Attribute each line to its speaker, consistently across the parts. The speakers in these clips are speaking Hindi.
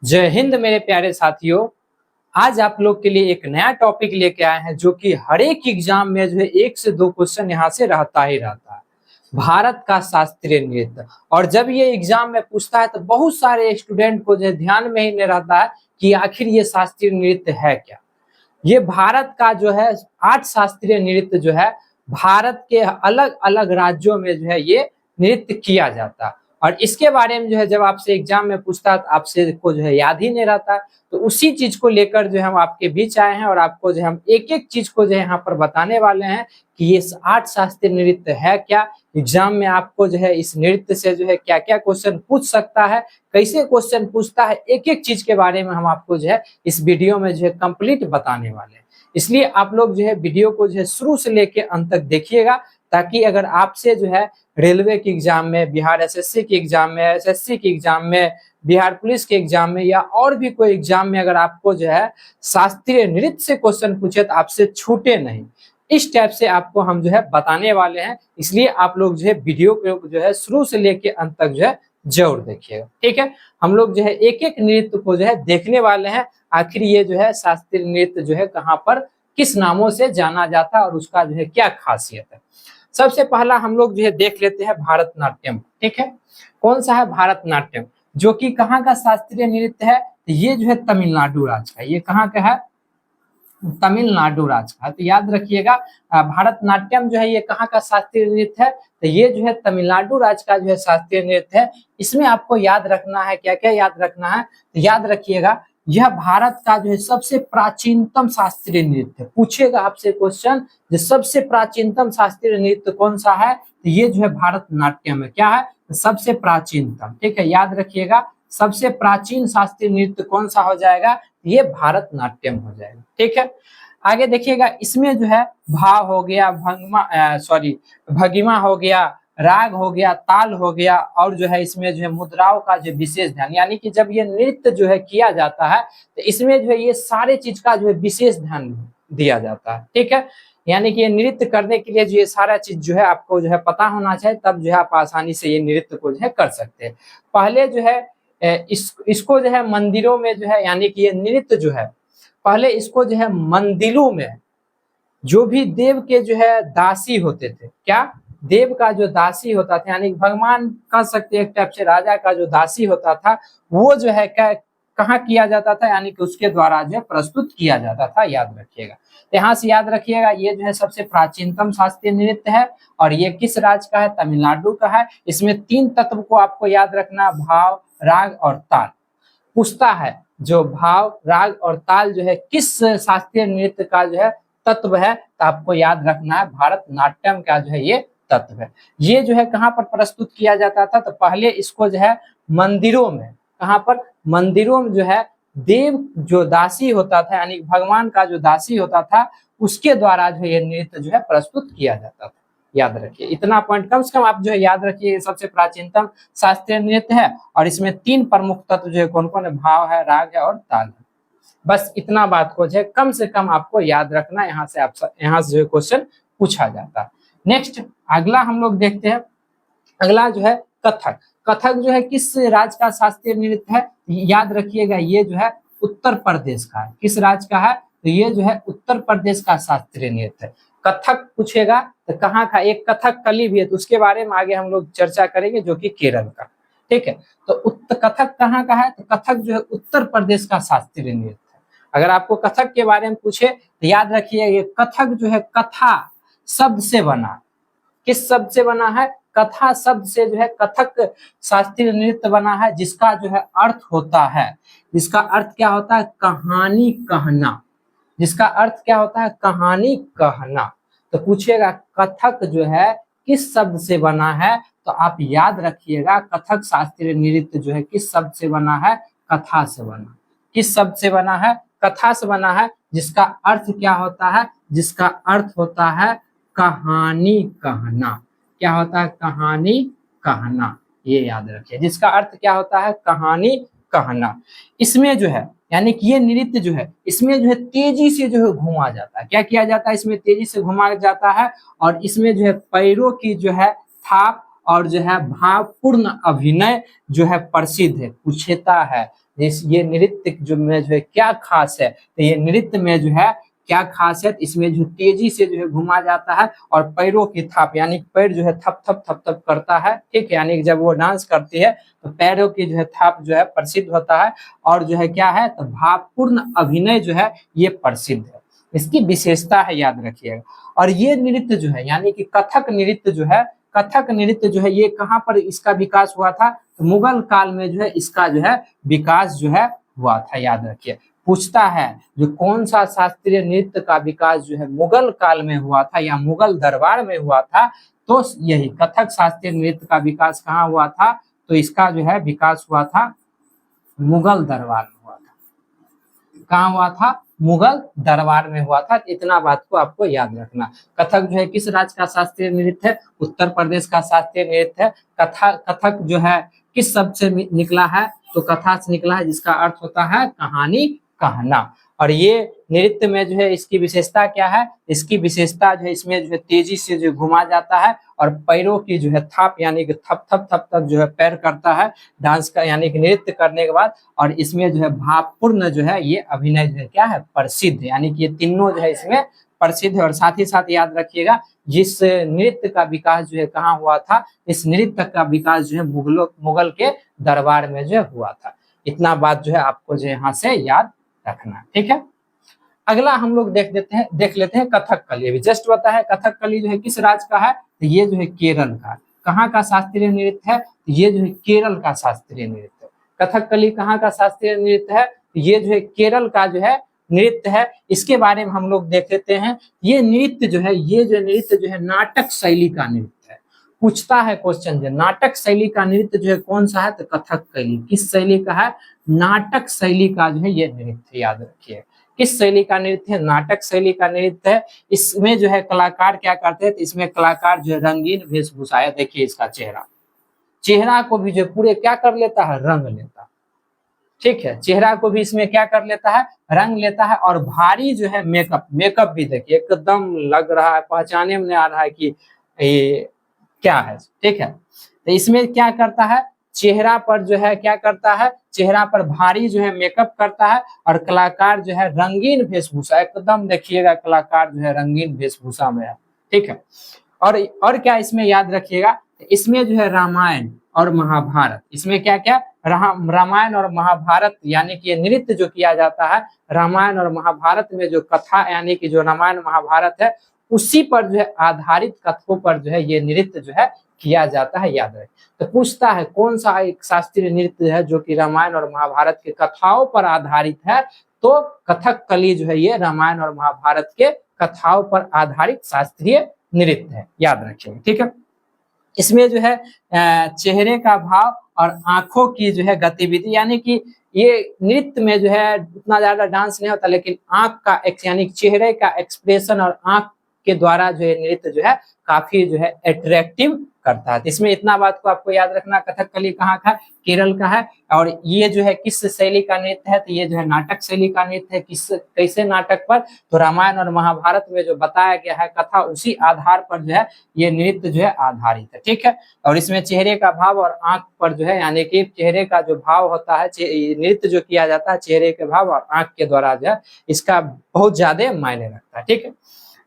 Speaker 1: जय हिंद मेरे प्यारे साथियों। आज आप लोग के लिए एक नया टॉपिक लेके आए हैं जो कि हर एक एग्जाम में जो है 1 से 2 क्वेश्चन यहाँ से रहता ही रहता है। भारत का शास्त्रीय नृत्य। और जब ये एग्जाम में पूछता है तो बहुत सारे स्टूडेंट को जो है ध्यान में ही नहीं रहता है कि आखिर ये शास्त्रीय नृत्य है क्या। ये भारत का जो है 8 शास्त्रीय नृत्य जो है भारत के अलग अलग राज्यों में जो है ये नृत्य किया जाता है। और इसके बारे में जो है जब आपसे एग्जाम में पूछता है तो आपसे को जो है याद ही नहीं रहता। तो उसी चीज को लेकर जो है हम आपके बीच आए हैं और आपको जो है हम एक एक चीज को जो है यहाँ पर बताने वाले हैं कि ये 8 शास्त्रीय नृत्य है क्या। एग्जाम में आपको जो है इस नृत्य से जो है क्या क्या क्वेश्चन पूछ सकता है, कैसे क्वेश्चन पूछता है, एक एक चीज के बारे में हम आपको जो है इस वीडियो में जो है कंप्लीट बताने वाले हैं। इसलिए आप लोग जो है वीडियो को जो है शुरू से लेके अंत तक देखिएगा, ताकि अगर आपसे जो है रेलवे के एग्जाम में, बिहार एसएससी के एग्जाम में, एसएससी के एग्जाम में, बिहार पुलिस के एग्जाम में या और भी कोई एग्जाम में अगर आपको जो है शास्त्रीय नृत्य से क्वेश्चन पूछे तो आपसे छूटे नहीं। इस टाइप से आपको हम जो है बताने वाले हैं। इसलिए आप लोग जो है वीडियो को जो है शुरू से लेके अंत तक जो है जरूर देखिएगा, ठीक है। हम लोग जो है एक एक नृत्य को जो है देखने वाले हैं, आखिर ये जो है शास्त्रीय नृत्य जो है कहाँ पर किस नामों से जाना जाता है और उसका जो है क्या खासियत है। सबसे पहला हम लोग जो है देख लेते हैं भारतनाट्यम, ठीक है। कौन सा है भारतनाट्यम, जो कि कहाँ का शास्त्रीय नृत्य है। तो ये जो है तमिलनाडु राज्य का, ये कहाँ का है, तमिलनाडु राज्य का। तो याद रखिएगा भारतनाट्यम जो है ये कहाँ का शास्त्रीय नृत्य है, तो ये जो है तमिलनाडु राज्य का जो है शास्त्रीय नृत्य है। इसमें आपको याद रखना है, क्या क्या याद रखना है, तो याद रखिएगा यह भारत का जो है सबसे प्राचीनतम शास्त्रीय नृत्य। पूछेगा आपसे क्वेश्चन जो सबसे प्राचीनतम शास्त्रीय नृत्य कौन सा है, तो ये जो है भारतनाट्यम है। क्या है, सबसे प्राचीनतम, ठीक है। याद रखिएगा सबसे प्राचीन शास्त्रीय नृत्य कौन सा हो जाएगा, ये भारतनाट्यम हो जाएगा, ठीक है। आगे देखिएगा इसमें जो है भाव हो गया, भंगिमा हो गया, राग हो गया, ताल हो गया, और जो है इसमें जो है मुद्राओं का जो विशेष ध्यान, यानी कि जब ये नृत्य जो है किया जाता है तो इसमें जो है ये सारे चीज का जो है विशेष ध्यान दिया जाता है, ठीक है। यानी कि ये नृत्य करने के लिए जो ये सारा चीज जो है आपको जो है पता होना चाहिए, तब जो है आप आसानी से ये नृत्य को जो है कर सकते हैं। पहले जो है इसको जो है मंदिरों में जो है, यानी कि ये नृत्य जो है पहले इसको जो है मंदिरों में जो भी देव के जो है दासी होते थे, क्या, देव का जो दासी होता था, यानी भगवान कह सकते हैं एक टाइप से राजा का जो दासी होता था, वो जो है कहाँ किया जाता था, यानी कि उसके द्वारा जो है प्रस्तुत किया जाता था। याद रखिएगा, यहाँ से याद रखिएगा ये जो है सबसे प्राचीनतम शास्त्रीय नृत्य है और ये किस राज्य का है, तमिलनाडु का है। इसमें 3 तत्व को आपको याद रखना, भाव, राग और ताल। पूछता है जो भाव, राग और ताल जो है किस शास्त्रीय नृत्य का जो है तत्व है, तो आपको याद रखना है भारतनाट्यम का जो है ये तत्व है। ये जो है कहाँ पर प्रस्तुत किया जाता था, तो पहले इसको जो है मंदिरों में, कहाँ पर, मंदिरों में जो है देव जो दासी होता था, यानी भगवान का जो दासी होता था, उसके द्वारा जो ये नृत्य जो है प्रस्तुत किया जाता था। याद रखिए इतना पॉइंट कम से कम आप जो है याद रखिए। सबसे प्राचीनतम शास्त्रीय नृत्य है और इसमें 3 प्रमुख तत्व जो है कौन कौन है, भाव है, राग है और ताल है। बस इतना बात को जो है कम से कम आपको याद रखना, यहाँ से जो है क्वेश्चन पूछा जाता है। नेक्स्ट अगला हम लोग देखते हैं, अगला जो है कथक। कथक जो है किस राज्य का शास्त्रीय नृत्य है, याद रखिएगा ये जो है उत्तर प्रदेश का है। किस राज्य का है, तो ये जो है उत्तर प्रदेश का शास्त्रीय नृत्य है। कथक पूछेगा तो कहाँ का, एक कथक कली भी है, तो उसके बारे में आगे हम लोग चर्चा करेंगे, जो कि केरल का, ठीक है। तो कथक कहाँ का है, तो कथक जो है उत्तर प्रदेश का शास्त्रीय नृत्य है। अगर आपको कथक के बारे में पूछे तो याद रखिए ये कथक जो है कथा शब्द से बना। किस शब्द से बना है, कथा शब्द से जो है कथक शास्त्रीय नृत्य बना है, जिसका जो है अर्थ होता है, जिसका अर्थ क्या होता है, कहानी कहना। जिसका अर्थ क्या होता है, कहानी कहना। तो पूछेगा कथक जो है किस शब्द से बना है, तो आप याद रखिएगा कथक शास्त्रीय नृत्य जो है किस शब्द से बना है, कथा से बना। किस शब्द से बना है, कथा से बना है, जिसका अर्थ क्या होता है, जिसका अर्थ होता है कहानी कहना। क्या होता है, कहानी कहना, ये याद रखिए, जिसका अर्थ क्या होता है, कहानी कहना। इसमें जो है यानी कि ये नृत्य जो है इसमें जो है तेजी से जो है घुमा जाता है। क्या किया जाता है, इसमें तेजी से घुमा जाता है और इसमें जो है पैरों की जो है थाप और जो है भावपूर्ण अभिनय जो है प्रसिद्ध है। पूछता है ये नृत्य जो में जो है क्या खास है, तो ये नृत्य में जो है क्या खासियत, इसमें जो तेजी से जो है घुमा जाता है और पैरों की थाप यानी पैर जो है थप थप थप थप करता है, ठीक है, यानी जब वो डांस करती है तो पैरों की जो है थाप जो है प्रसिद्ध होता है और जो है क्या है तो भावपूर्ण अभिनय जो है ये प्रसिद्ध है। इसकी विशेषता है, याद रखिएगा। और ये नृत्य जो है यानी कि कथक नृत्य जो है, कथक नृत्य जो है ये कहाँ पर इसका विकास हुआ था, तो मुगल काल में जो है इसका जो है विकास जो है हुआ था, याद रखिए। पूछता है जो कौन सा शास्त्रीय नृत्य का विकास जो है मुगल काल में हुआ था या मुगल दरबार में हुआ था, तो यही कथक शास्त्रीय नृत्य का विकास कहाँ हुआ था, तो इसका जो है विकास हुआ था मुगल दरबार में हुआ था। कहाँ हुआ था, मुगल दरबार में हुआ था। इतना बात को आपको याद रखना। कथक जो है किस राज्य का शास्त्रीय नृत्य है, उत्तर प्रदेश का शास्त्रीय नृत्य है। कथक जो है किस शब्द से निकला है, तो कथा से निकला है, जिसका अर्थ होता है कहानी कहना। और ये नृत्य में जो है इसकी विशेषता क्या है, इसकी विशेषता जो है इसमें जो है तेजी से जो घुमा जाता है और पैरों की जो है थाप यानी कि थप थप थप थप जो है पैर करता है डांस का यानी कि नृत्य करने के बाद। और इसमें जो है भावपूर्ण जो है ये अभिनय जो है क्या है प्रसिद्ध है, यानी कि ये तीनों जो है इसमें प्रसिद्ध है। और साथ ही साथ याद रखिएगा जिस नृत्य का विकास जो है कहाँ हुआ था, इस नृत्य का विकास जो है मुगल के दरबार में जो है हुआ था। इतना बात जो है आपको जो यहाँ से याद रखना, ठीक है। अगला हम लोग देख लेते हैं कथकली। अभी जस्ट पता है कथकली जो है किस राज्य का है, तो ये जो है केरल का। कहाँ का शास्त्रीय नृत्य है, तो ये जो है केरल का शास्त्रीय नृत्य है। कथकली कहाँ का शास्त्रीय नृत्य है, तो ये जो है केरल का जो है नृत्य है। इसके बारे में हम लोग देख लेते हैं। ये नृत्य जो है, ये जो नृत्य जो है नाटक शैली का नृत्य है। पूछता है क्वेश्चन जो नाटक शैली का नृत्य जो है कौन सा है, तो कथकली किस शैली का है, नाटक शैली का जो है ये नृत्य, याद रखिए। किस शैली का नृत्य है, नाटक शैली का नृत्य है। इसमें जो है कलाकार क्या करते हैं, तो इसमें कलाकार जो है रंगीन वेशभूषा है। देखिए इसका चेहरा को भी जो पूरे क्या कर लेता है, रंग लेता है, ठीक है। चेहरा को भी इसमें क्या कर लेता है, रंग लेता है। और भारी जो है मेकअप भी देखिए एकदम लग रहा है, पहचाने में नहीं आ रहा है कि ये क्या है, ठीक है। तो इसमें क्या करता है, चेहरा पर जो है क्या करता है, चेहरा पर भारी जो है मेकअप करता है और कलाकार जो है रंगीन वेशभूषा, एकदम देखिएगा कलाकार जो है रंगीन वेशभूषा में है, ठीक है। और क्या इसमें याद रखिएगा, इसमें जो है रामायण और महाभारत, इसमें क्या क्या रामायण और महाभारत यानी कि ये नृत्य जो किया जाता है रामायण और महाभारत में जो कथा यानी कि जो रामायण महाभारत है उसी पर जो है आधारित कथों पर जो है ये नृत्य जो है किया जाता है, याद रहे। तो पूछता है कौन सा एक शास्त्रीय नृत्य है जो कि रामायण और महाभारत के कथाओं पर आधारित है, तो कथकली जो है ये रामायण और महाभारत के कथाओं पर आधारित शास्त्रीय नृत्य है, याद रखिए, ठीक है। इसमें जो है चेहरे का भाव और आंखों की जो है गतिविधि, यानी कि ये नृत्य में जो है उतना ज्यादा डांस नहीं होता, लेकिन आंख का यानी चेहरे का एक्सप्रेशन और आंख के द्वारा जो है नृत्य जो है काफी जो है अट्रैक्टिव करता है। इसमें इतना बात को आपको याद रखना, कथकली कहाँ का, केरल का है। और ये जो है किस शैली का नृत्य है, तो ये जो है नाटक शैली का नृत्य है। कैसे नाटक पर, तो रामायण और महाभारत में जो बताया गया है कथा उसी आधार पर जो है ये नृत्य जो है आधारित है, ठीक है। और इसमें चेहरे का भाव और आंख पर जो है यानी कि चेहरे का जो भाव होता है, नृत्य जो किया जाता है चेहरे के भाव और आंख के द्वारा जो है इसका बहुत ज्यादा मायने रखता है, ठीक है।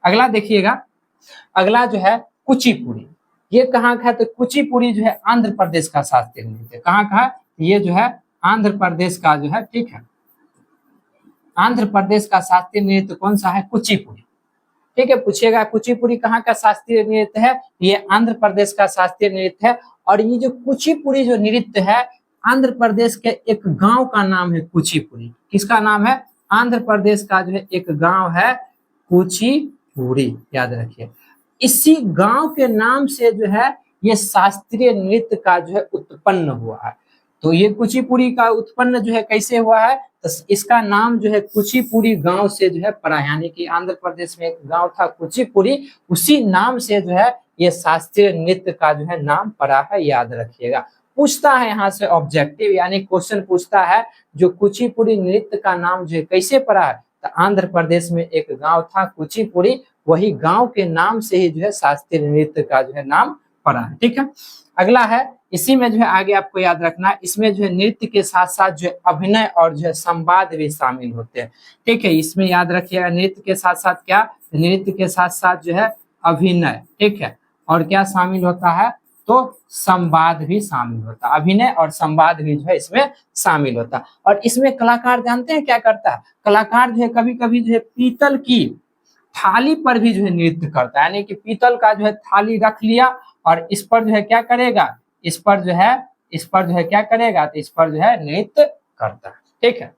Speaker 1: अगला देखिएगा, अगला जो है कुचिपुड़ी। ये कहाँ का है, तो कुचिपुड़ी जो है आंध्र प्रदेश का शास्त्रीय नृत्य। कहाँ का है, ये जो है आंध्र प्रदेश का जो है, ठीक है। आंध्र प्रदेश का शास्त्रीय नृत्य कौन सा है, कुचिपुड़ी, ठीक है। पूछिएगा कुचिपुड़ी कहाँ का शास्त्रीय नृत्य है, ये आंध्र प्रदेश का शास्त्रीय नृत्य है। और ये जो कुचिपुड़ी जो नृत्य है आंध्र प्रदेश के एक गांव का नाम है कुचिपुड़ी। किसका नाम है, आंध्र प्रदेश का जो है एक गांव है कुचिपुड़ी, याद रखिए। इसी गांव के नाम से जो है ये शास्त्रीय नृत्य का जो है उत्पन्न हुआ है। तो ये कुचिपुड़ी का उत्पन्न जो है कैसे हुआ है, तो इसका नाम जो है कुचिपुड़ी गांव से जो है पड़ा, यानी कि आंध्र प्रदेश में एक गांव था कुचिपुड़ी, उसी नाम से जो है ये शास्त्रीय नृत्य का जो है नाम पड़ा है, याद रखिएगा। पूछता है यहाँ से ऑब्जेक्टिव यानी क्वेश्चन पूछता है जो कुचिपुड़ी नृत्य का नाम जो है कैसे पड़ा है, तो आंध्र प्रदेश में एक गांव था कुचिपुड़ी, वही गांव के नाम से ही जो है शास्त्रीय नृत्य का जो है नाम पढ़ा है। ठीक है, अगला है इसी में जो है आगे आपको याद रखना है, इसमें जो है नृत्य के साथ साथ जो है अभिनय और जो है संवाद भी शामिल होते हैं। ठीक है, इसमें याद रखिएगा नृत्य के साथ साथ क्या, नृत्य के साथ साथ जो है अभिनय, ठीक है, और क्या शामिल होता है, तो संवाद भी शामिल होता है, अभिनय और संवाद भी जो है इसमें शामिल होता है। और इसमें कलाकार जानते हैं क्या करता है, कलाकार जो है कभी कभी जो है पीतल की थाली पर भी जो है नृत्य करता है, यानी कि पीतल का जो है थाली रख लिया और इस पर जो है क्या करेगा, इस पर जो है क्या करेगा, तो इस पर जो है नृत्य करता है। ठीक है,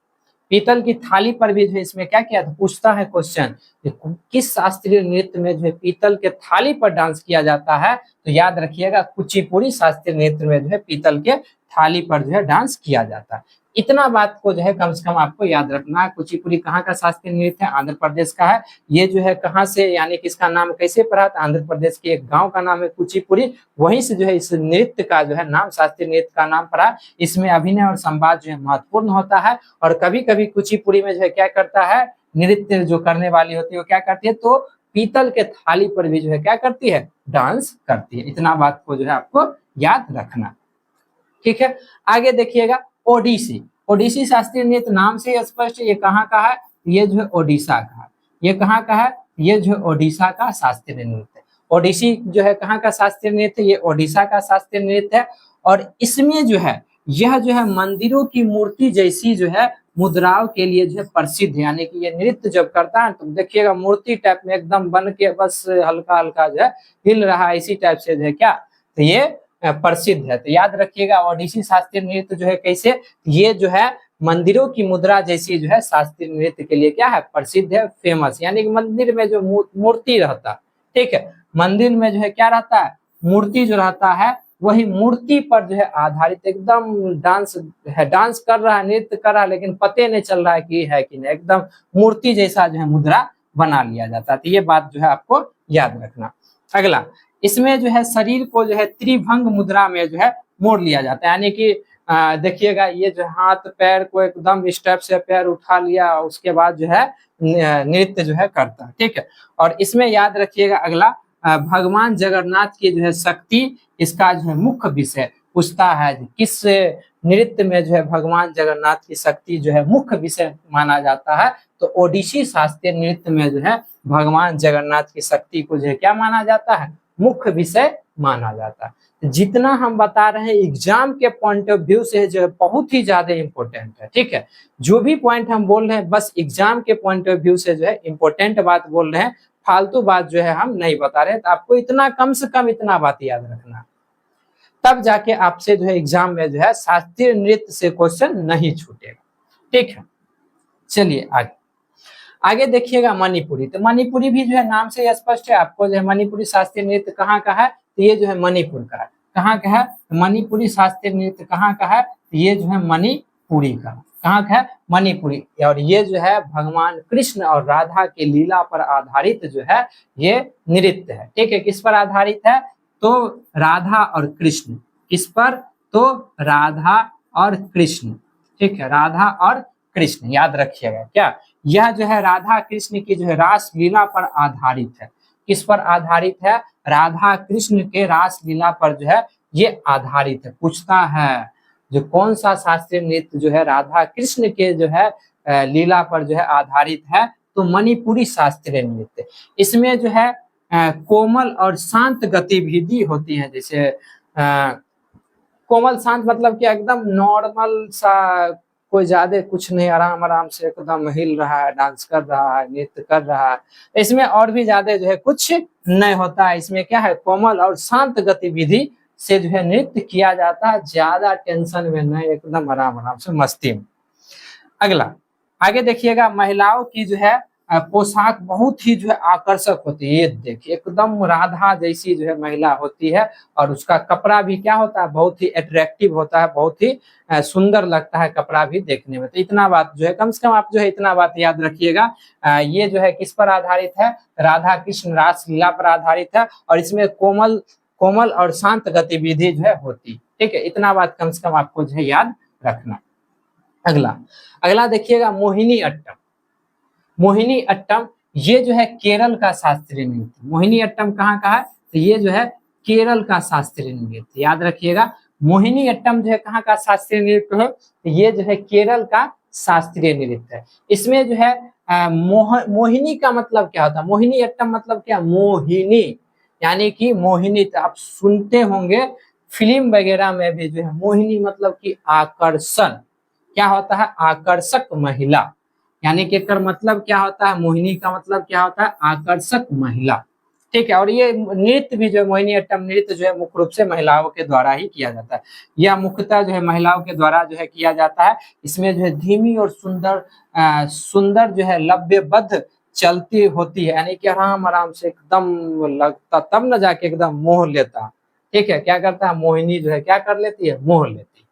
Speaker 1: पीतल की थाली पर भी जो है इसमें क्या किया, तो पूछता है क्वेश्चन, किस शास्त्रीय नृत्य में जो है पीतल के थाली पर डांस किया जाता है, तो याद रखिएगा कुचिपुड़ी शास्त्रीय नृत्य में जो है पीतल के थाली पर जो है डांस किया जाता है। इतना बात को जो है कम से कम आपको याद रखना है। कुचिपुड़ी कहाँ का शास्त्रीय नृत्य है, आंध्र प्रदेश का है। ये जो है कहाँ से, यानी कि इसका नाम कैसे पड़ा, तो आंध्र प्रदेश के एक गांव का नाम है कुचिपुड़ी, वहीं से जो है इस नृत्य का जो है नाम, शास्त्रीय नृत्य का नाम पड़ा। इसमें अभिनय और संवाद जो है महत्वपूर्ण होता है और कभी कभी कुचिपुड़ी में जो है क्या करता है, नृत्य जो करने वाली होती है वो क्या करती है, तो पीतल के थाली पर भी जो है क्या करती है, डांस करती है। इतना बात को जो है आपको याद रखना। ठीक है, आगे देखिएगा ओडिसी, ओडिसी शास्त्रीय नृत्य नाम से स्पष्ट, ये कहाँ का है, ये जो है ओडिशा का है। ये कहाँ का है, ये जो है ओडिशा का शास्त्रीय नृत्य। ओडिसी जो है कहाँ का शास्त्रीय नृत्य, ये ओडिशा का शास्त्रीय नृत्य है। और इसमें जो है यह जो है मंदिरों की मूर्ति जैसी जो है मुद्राओं के लिए जो है प्रसिद्ध है, यानी कि ये नृत्य जब करता है तो देखिएगा मूर्ति टाइप में एकदम बन के बस हल्का हल्का जो है हिल रहा है, इसी टाइप से जो है क्या, तो ये प्रसिद्ध है। तो याद रखिएगा ओडिसी शास्त्रीय नृत्य जो है कैसे, ये जो है मंदिरों की मुद्रा जैसी जो है शास्त्रीय नृत्य के लिए क्या है, प्रसिद्ध है, फेमस, यानी कि मंदिर में जो मूर्ति रहता है, ठीक है, मंदिर में जो है क्या रहता है, मूर्ति जो रहता है, वही मूर्ति पर जो है आधारित एकदम डांस है, डांस कर रहा है, नृत्य कर रहा है, लेकिन पते नहीं चल रहा है कि है कि नहीं, एकदम मूर्ति जैसा जो है मुद्रा बना लिया जाता है। तो ये बात जो है आपको याद रखना। अगला, इसमें जो है शरीर को जो है त्रिभंग मुद्रा में जो है मोड़ लिया जाता है, यानी कि देखिएगा ये जो हाथ पैर को एकदम स्टेप से पैर उठा लिया, उसके बाद जो है नृत्य जो है करता है। ठीक है, और इसमें याद रखिएगा अगला, भगवान जगन्नाथ की जो है शक्ति, इसका जो है मुख्य विषय पूछता है, किस नृत्य में जो है भगवान जगन्नाथ की शक्ति जो है मुख्य विषय माना जाता है, तो ओडिसी शास्त्रीय नृत्य में जो है भगवान जगन्नाथ की शक्ति को जो है क्या माना जाता है, मुख्य विषय माना जाता है। जितना हम बता रहे हैं एग्जाम के पॉइंट ऑफ व्यू से जो है बहुत ही ज्यादा इंपॉर्टेंट है। ठीक है, जो भी पॉइंट हम बोल रहे हैं बस एग्जाम के पॉइंट ऑफ व्यू से जो है इंपॉर्टेंट बात बोल रहे हैं, फालतू बात जो है हम नहीं बता रहे। तो आपको इतना कम से कम इतना बात याद रखना, तब जाके आपसे जो है एग्जाम में जो है शास्त्रीय नृत्य से क्वेश्चन नहीं छूटेगा। ठीक है, चलिए आगे देखिएगा मणिपुरी। तो मणिपुरी भी जो है नाम से स्पष्ट है आपको, जो है मणिपुरी शास्त्रीय नृत्य कहाँ का है, तो ये जो है मणिपुर का है। कहाँ का है, मणिपुरी शास्त्रीय नृत्य कहाँ का है, तो ये जो है मणिपुरी का, कहाँ का है, मणिपुरी। और ये जो है भगवान कृष्ण और राधा के लीला पर आधारित जो है ये नृत्य है। ठीक है, किस पर आधारित है, तो राधा और कृष्ण, किस पर, तो राधा और कृष्ण। ठीक है, राधा और कृष्ण, याद रखिएगा क्या, यह जो है राधा कृष्ण की जो है रास लीला पर आधारित है। किस पर आधारित है, राधा कृष्ण के रास लीला पर जो है ये आधारित है। पूछता है जो कौन सा शास्त्रीय नृत्य जो है राधा कृष्ण के जो है लीला पर जो है आधारित है, तो मणिपुरी शास्त्रीय नृत्य। इसमें जो है कोमल और शांत गतिविधि होती है, जैसे कोमल शांत मतलब कि एकदम नॉर्मल सा, कोई ज्यादा कुछ नहीं, आराम आराम से एकदम हिल रहा है, डांस कर रहा है, नृत्य कर रहा है। इसमें और भी ज्यादा जो है कुछ नहीं होता है, इसमें क्या है कोमल और शांत गतिविधि से जो है नृत्य किया जाता है, ज्यादा टेंशन में नहीं, एकदम आराम आराम से मस्ती में। अगला, आगे देखिएगा महिलाओं की जो है पोशाक बहुत ही जो है आकर्षक होती है। ये देखिए एकदम राधा जैसी जो है महिला होती है और उसका कपड़ा भी क्या होता है, बहुत ही अट्रैक्टिव होता है, बहुत ही सुंदर लगता है कपड़ा भी देखने में। तो इतना बात जो है कम से कम आप जो है इतना बात याद रखिएगा। ये जो है किस पर आधारित है, राधा कृष्ण रास लीला पर आधारित है और इसमें कोमल और शांत गतिविधि जो है होती। ठीक है, इतना बात कम से कम आपको जो है याद रखना। अगला देखिएगा मोहिनी अट्टम। मोहिनी अट्टम ये जो है केरल का शास्त्रीय नृत्य। मोहिनी अट्टम कहाँ का है, तो ये जो है केरल का शास्त्रीय नृत्य, याद रखिएगा। मोहिनी अट्टम जो है कहाँ का शास्त्रीय नृत्य है, तो ये जो है केरल का शास्त्रीय नृत्य है। इसमें जो है मोहिनी का मतलब क्या होता है, मोहिनी अट्टम मतलब क्या, मोहिनी यानी कि मोहिनी, तो आप सुनते होंगे फिल्म वगैरह में भी जो है मोहिनी मतलब कि आकर्षण, क्या होता है, आकर्षक महिला, यानी कि इसका मतलब क्या होता है, मोहिनी का मतलब क्या होता है, आकर्षक महिला। ठीक है, और ये नृत्य भी जो है मोहिनी अट्टम नृत्य जो है मुख्य रूप से महिलाओं के द्वारा ही किया जाता है। यह मुख्यतः जो है महिलाओं के द्वारा जो है किया जाता है। इसमें जो है धीमी और सुंदर जो है लव्यबद्ध चलती होती है, यानी कि आराम आराम से एकदम लगता, तब न जाके एकदम मोह लेता। ठीक है, क्या करता है, मोहिनी जो है क्या कर लेती है, मोह लेती।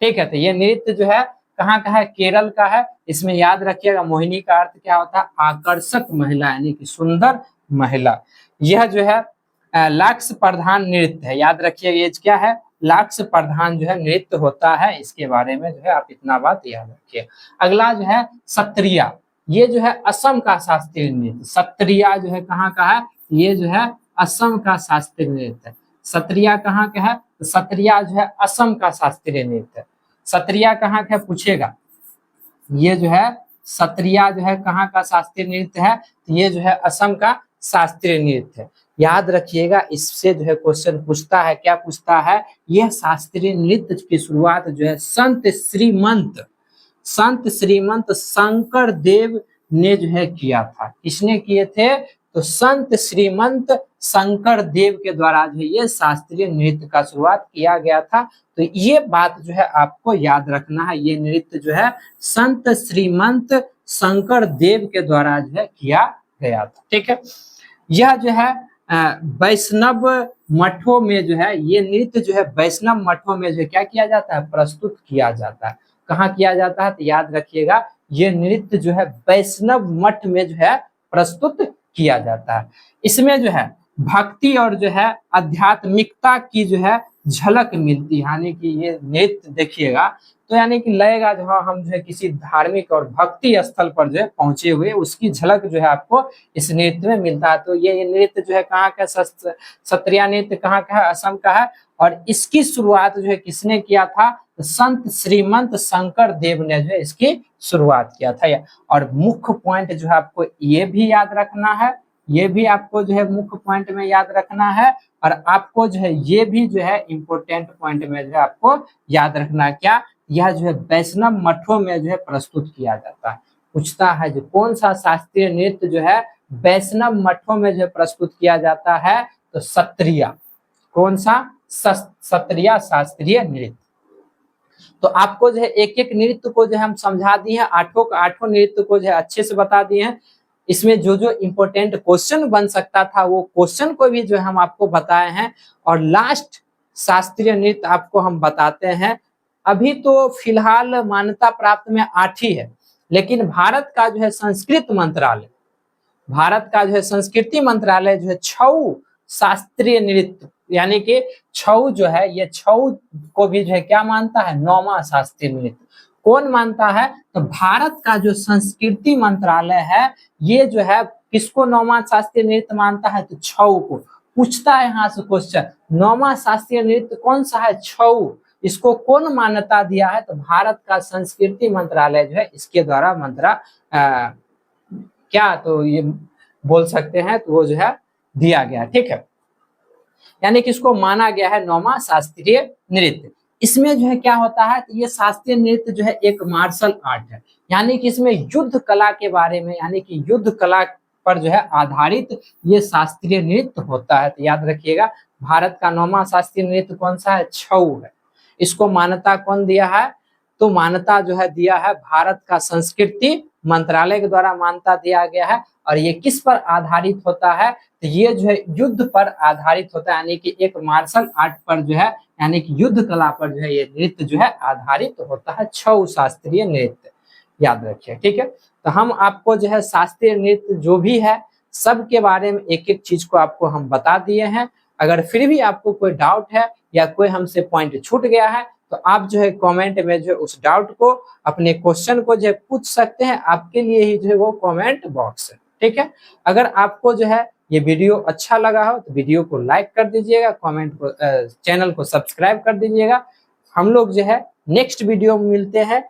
Speaker 1: ठीक है, तो ये नृत्य जो है कहाँ का है, केरल का है। इसमें याद रखिएगा मोहिनी का अर्थ क्या होता है, आकर्षक महिला यानी कि सुंदर महिला। यह जो है लाक्स प्रधान नृत्य है, याद रखिएगा ये क्या है, लाक्स प्रधान जो है नृत्य होता है। इसके बारे में जो है आप इतना बात याद रखिए। अगला जो है सत्रिया, ये जो है असम का शास्त्रीय नृत्य। सत्रिया जो है कहाँ का है, ये जो है असम का शास्त्रीय नृत्य है। सत्रिया कहाँ का है, तो सत्रिया जो है असम का शास्त्रीय नृत्य है। सत्रिया कहाँ का पूछेगा, ये जो है सत्रिया जो है कहाँ का शास्त्रीय नृत्य है, तो ये जो है असम का शास्त्रीय नृत्य है। याद रखिएगा, इससे जो है क्वेश्चन पूछता है, क्या पूछता है, यह शास्त्रीय नृत्य की शुरुआत जो है संत श्रीमंत शंकर देव ने जो है किया था। किसने किए थे, तो संत श्रीमंत शंकर देव के द्वारा जो है ये शास्त्रीय नृत्य का शुरुआत किया गया था। तो ये बात जो है आपको याद रखना है, ये नृत्य जो है संत श्रीमंत शंकर देव के द्वारा जो है किया गया था। ठीक है, यह जो है वैष्णव मठों में जो है ये नृत्य जो है वैष्णव मठों में जो क्या किया जाता है, प्रस्तुत किया जाता है। कहाँ किया जाता है, तो याद रखिएगा ये नृत्य जो है वैष्णव मठ में जो है प्रस्तुत किया जाता है। इसमें जो है भक्ति और जो है आध्यात्मिकता की जो है झलक मिलती है, यानी कि ये नृत्य देखिएगा तो यानी कि लगेगा जो हम जो है किसी धार्मिक और भक्ति स्थल पर जो है पहुंचे हुए, उसकी झलक जो है आपको इस नृत्य में मिलता है। तो ये नृत्य जो है कहाँ का, सत्रिया नृत्य कहाँ का है, असम का है। और इसकी शुरुआत जो है किसने किया था, तो संत श्रीमंत शंकर देव ने जो है इसकी शुरुआत किया था। और मुख्य पॉइंट जो है आपको ये भी याद रखना है, ये भी आपको जो है मुख्य पॉइंट में याद रखना है। और आपको जो है ये भी जो है इंपोर्टेंट पॉइंट में जो है आपको याद रखना, क्या, यह जो है वैष्णव मठों में जो है प्रस्तुत किया जाता है। पूछता है जो कौन सा शास्त्रीय नृत्य जो है वैष्णव मठों में जो है प्रस्तुत किया जाता है, तो सत्रिया। कौन सा, सत्रिया शास्त्रीय नृत्य। तो आपको जो है एक एक नृत्य को जो है हम समझा दिए हैं, आठों का आठों नृत्य को जो है अच्छे से बता दिए हैं। इसमें जो जो इंपॉर्टेंट क्वेश्चन बन सकता था वो क्वेश्चन को भी जो है हम आपको बताए हैं। और लास्ट शास्त्रीय नृत्य आपको हम बताते हैं। अभी तो फिलहाल मान्यता प्राप्त में 8 ही है, लेकिन भारत का जो है संस्कृति मंत्रालय जो है 6 शास्त्रीय नृत्य, यानी कि 6 जो है ये 6 को भी जो है क्या मानता है, 9वां शास्त्रीय नृत्य। कौन मानता है, तो भारत का जो संस्कृति मंत्रालय है ये जो है किसको 9वां शास्त्रीय नृत्य मानता है, तो 6 को। पूछता है यहाँ से क्वेश्चन, 9वां शास्त्रीय नृत्य कौन सा है, 6, इसको कौन मान्यता दिया है, तो भारत का संस्कृति मंत्रालय जो है इसके द्वारा क्या, तो ये बोल सकते हैं, तो वो जो है दिया गया। ठीक है, यानी कि इसको माना गया है 9वां शास्त्रीय नृत्य। इसमें जो है क्या होता है, तो ये शास्त्रीय नृत्य जो है एक मार्शल आर्ट है, यानी कि इसमें युद्ध कला के बारे में, यानी कि युद्ध कला पर जो है आधारित ये शास्त्रीय नृत्य होता है। तो याद रखिएगा भारत का 9वां शास्त्रीय नृत्य कौन सा है, छऊ है। इसको मान्यता कौन दिया है, तो मान्यता जो है दिया है भारत का संस्कृति मंत्रालय के द्वारा मान्यता दिया गया है। और ये किस पर आधारित होता है, तो ये जो है युद्ध पर आधारित होता है, यानी कि एक मार्शल आर्ट पर जो है, यानी कि युद्ध कला पर जो है ये नृत्य जो है आधारित होता है, 6 शास्त्रीय नृत्य, याद रखिए। ठीक है, तो हम आपको जो है शास्त्रीय नृत्य जो भी है सब के बारे में एक एक चीज को आपको हम बता दिए हैं। अगर फिर भी आपको कोई डाउट है या कोई हमसे पॉइंट छूट गया है, तो आप जो है कमेंट में जो है उस डाउट को, अपने क्वेश्चन को जो है पूछ सकते हैं। आपके लिए ही जो है वो कमेंट बॉक्स है। ठीक है, अगर आपको जो है ये वीडियो अच्छा लगा हो तो वीडियो को लाइक कर दीजिएगा, कमेंट को चैनल को सब्सक्राइब कर दीजिएगा। हम लोग जो है नेक्स्ट वीडियो में मिलते हैं।